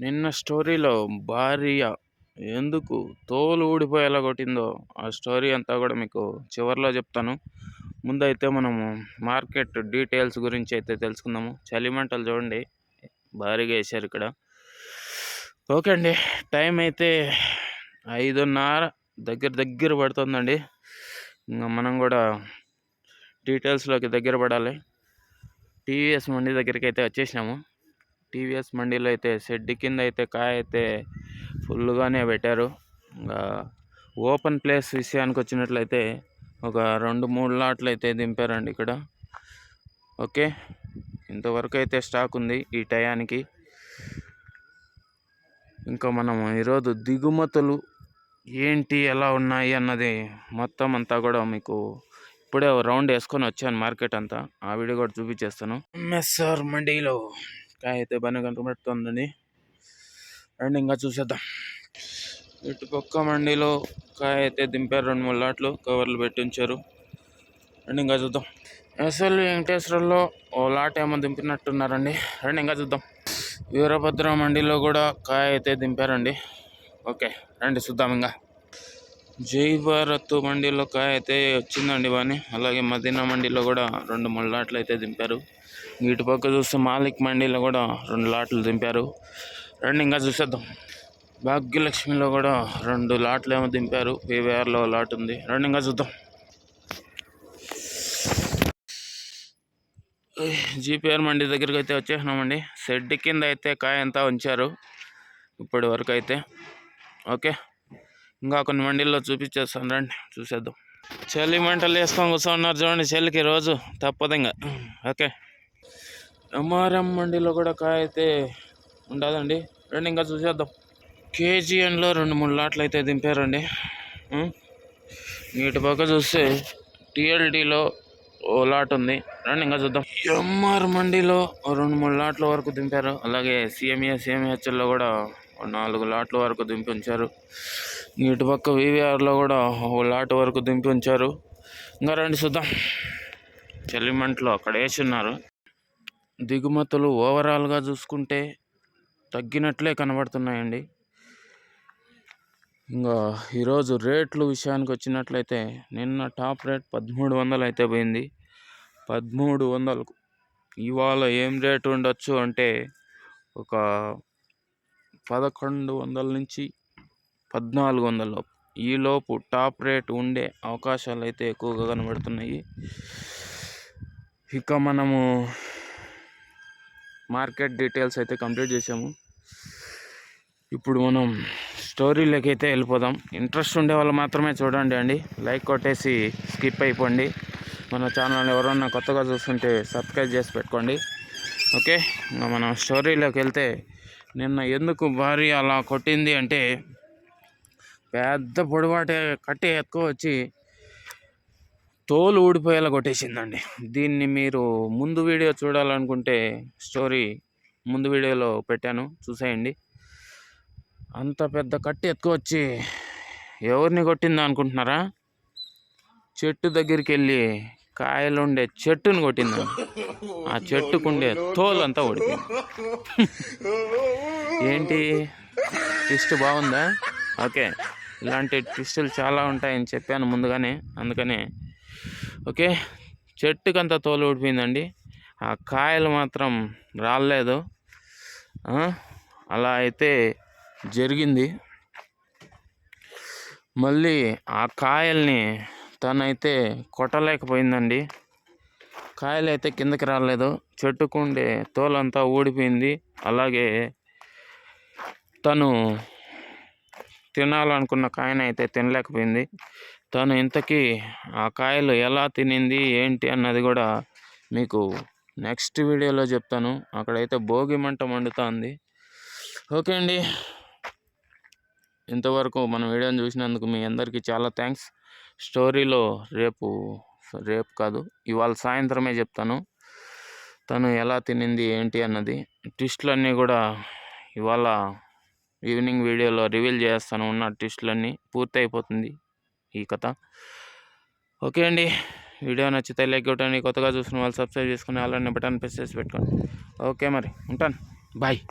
నిన్న స్టోరీలో భార్య ఎందుకు తోలు ఊడిపోయేలా కొట్టిందో ఆ స్టోరీ అంతా కూడా మీకు చివరిలో చెప్తాను. ముందైతే మనము మార్కెట్ డీటెయిల్స్ గురించి అయితే తెలుసుకుందాము. చలిమంటలు చూడండి భారీగా వేసారు ఇక్కడ. ఓకే అండి, టైం అయితే 5:30 దగ్గర పడుతుందండి. ఇంకా మనం కూడా డీటెయిల్స్లోకి దగ్గర పడాలి. టీవీఎస్ మండి దగ్గరికి అయితే వచ్చేసినాము. టీవీఎస్ మండీలో అయితే షెడ్ కింద అయితే కాయ అయితే ఫుల్గానే పెట్టారు. ఇంకా ఓపెన్ ప్లేస్ విషయానికి వచ్చినట్లయితే ఒక 2-3 లాట్లు అయితే దింపారండి ఇక్కడ. ఓకే, ఇంతవరకు అయితే స్టాక్ ఉంది ఈ టయానికి. ఇంకా మనం ఈరోజు దిగుమతులు ఏంటి ఎలా ఉన్నాయి అన్నది మొత్తం అంతా కూడా మీకు ఇప్పుడే రౌండ్ వేసుకొని వచ్చాను మార్కెట్ అంతా. ఆ వీడియో కూడా చూపించేస్తాను. ఎంఎస్ఆర్ మండీలో కాయ అయితే బాగా కనబడుతుందండి. అండ్ ఇంకా చూసేద్దాం. ఇటు పక్క మండీలో కాయ అయితే దింపారు 2-3 లాట్లు కవర్లు పెట్టి ఉంచారు. అండ్ ఇంకా చూద్దాం. ఎస్ఎల్ వెంకటేశ్వరంలో ఓ లాట్ ఏమో దింపినట్టున్నారండి. రండి ఇంకా చూద్దాం. వీరభద్ర మండీలో కూడా కాయ అయితే దింపారండి. ఓకే రండి చూద్దాం. ఇంకా జై భారత్ మండీలో కాయ అయితే వచ్చిందండి బాని. అలాగే మదీనా మండీలో కూడా 2-3 లాట్లు అయితే దింపారు. ఇటు పక్క చూస్తే మాలిక్ మండీలో కూడా 2 లాట్లు దింపారు. రండి ఇంకా చూసేద్దాం. భాగ్యలక్ష్మిలో కూడా 2 లాట్లు ఏమో దింపారు. పీవీఆర్లో లాట్ ఉంది. రండి ఇంకా చూద్దాం. జీపీఆర్ మండీ దగ్గరికి అయితే వచ్చేసినామండి. షెడ్ కింద అయితే కాయ అంతా ఉంచారు ఇప్పటి వరకు అయితే. ఓకే, ఇంకా కొన్ని మండీల్లో చూపించేస్తాను, రండి చూసేద్దాం. చలి మంటలు వేసుకొని కూర్చోన్నారు చూడండి. చలికి రోజు తప్పదు ఇంకా. ఓకే, ఎంఆర్ఎం మండీలో కూడా కాయ అయితే ఉండదండి. రండి ఇంకా చూసేద్దాం. కేజీఎన్లో 2-3 లాట్లు అయితే దింపారండి. ఇటు పక్క చూస్తే టిఎల్డీలో ఓ లాట్ ఉంది. రండి ఇంకా చూద్దాం. ఎంఆర్ మండీలో 2-3 లాట్ల వరకు దింపారు. అలాగే సిఎంహెచ్ఎల్లో కూడా 4 లాట్ల వరకు దింపి ఉంచారు. ఇటు పక్క వివిఆర్లో కూడా ఓ లాట్ వరకు దింపి ఉంచారు. ఇంకా రండి చూద్దాం. చలిమంటలో అక్కడ వేసి ఉన్నారు. దిగుమతులు ఓవరాల్గా చూసుకుంటే తగ్గినట్లే కనబడుతున్నాయండి. ఇంకా ఈరోజు రేట్లు విషయానికి వచ్చినట్లయితే నిన్న టాప్ రేట్ 1300 అయితే పోయింది. 1300కు ఇవాళ ఏం రేటు ఉండొచ్చు అంటే ఒక 1100 నుంచి 1400 ఈలోపు టాప్ రేట్ ఉండే అవకాశాలు అయితే ఎక్కువగా కనబడుతున్నాయి. ఇక మనము మార్కెట్ డీటెయిల్స్ అయితే కంప్లీట్ చేసాము. ఇప్పుడు మనం స్టోరీలోకి అయితే వెళ్ళిపోదాం. ఇంట్రెస్ట్ ఉండే వాళ్ళు మాత్రమే చూడండి అండి. లైక్ కొట్టేసి స్కిప్ అయిపోండి. మన ఛానల్ ఎవరన్నా కొత్తగా చూస్తుంటే సబ్స్క్రైబ్ చేసి పెట్టుకోండి. ఓకే, ఇంకా మనం స్టోరీలోకి వెళ్తే నిన్న ఎందుకు భారీ అలా కొట్టింది అంటే పెద్ద పొడివాటే కట్టి ఎక్కువ వచ్చి తోలు ఊడిపోయేలా కొట్టేసిందండి. దీన్ని మీరు ముందు వీడియో చూడాలనుకుంటే స్టోరీ ముందు వీడియోలో పెట్టాను, చూసేయండి. అంత పెద్ద కట్టి ఎక్కువ వచ్చి ఎవరిని కొట్టిందా అనుకుంటున్నారా? చెట్టు దగ్గరికి వెళ్ళి కాయలుండే చెట్టును కొట్టిందండి. ఆ చెట్టుకుండే తోలు అంతా ఊడిపోయింది. ఏంటి ట్విస్ట్ బాగుందా? ఓకే, ఇలాంటి ట్విస్టులు చాలా ఉంటాయని చెప్పాను ముందుగానే, అందుకనే. ఓకే, చెట్టుకంతా తోలు ఊడిపోయిందండి. ఆ కాయలు మాత్రం రాలేదు. అలా అయితే జరిగింది. మళ్ళీ ఆ కాయల్ని తనైతే కొట్టలేకపోయిందండి. కాయలు అయితే కిందకి రాలేదు. చెట్టుకుండే తోలంతా ఊడిపోయింది. అలాగే తను తినాలనుకున్న కాయని అయితే తినలేకపోయింది. తను ఇంతకీ ఆ కాయలు ఎలా తినింది ఏంటి అన్నది కూడా మీకు నెక్స్ట్ వీడియోలో చెప్తాను. అక్కడైతే భోగి మంట మండుతుంది. ఓకే అండి, ఇంతవరకు మన వీడియోని చూసినందుకు మీ అందరికీ చాలా థ్యాంక్స్. స్టోరీలో రేపు కాదు, ఇవాళ సాయంత్రమే చెప్తాను తను ఎలా తినింది ఏంటి అన్నది. ట్విస్టులన్నీ కూడా ఇవాళ ఈవినింగ్ వీడియోలో రివీల్ చేస్తాను. ఉన్న ట్విస్టులన్నీ పూర్తి అయిపోతుంది ఈ కథ. ఓకే అండి, వీడియో నచ్చితే లైక్ కొట్టండి. కొత్తగా చూసిన వాళ్ళు సబ్స్క్రైబ్ చేసుకుని అలానే బటన్ ప్రెస్ చేసి పెట్టుకోండి. ఓకే మరి ఉంటాను, బాయ్.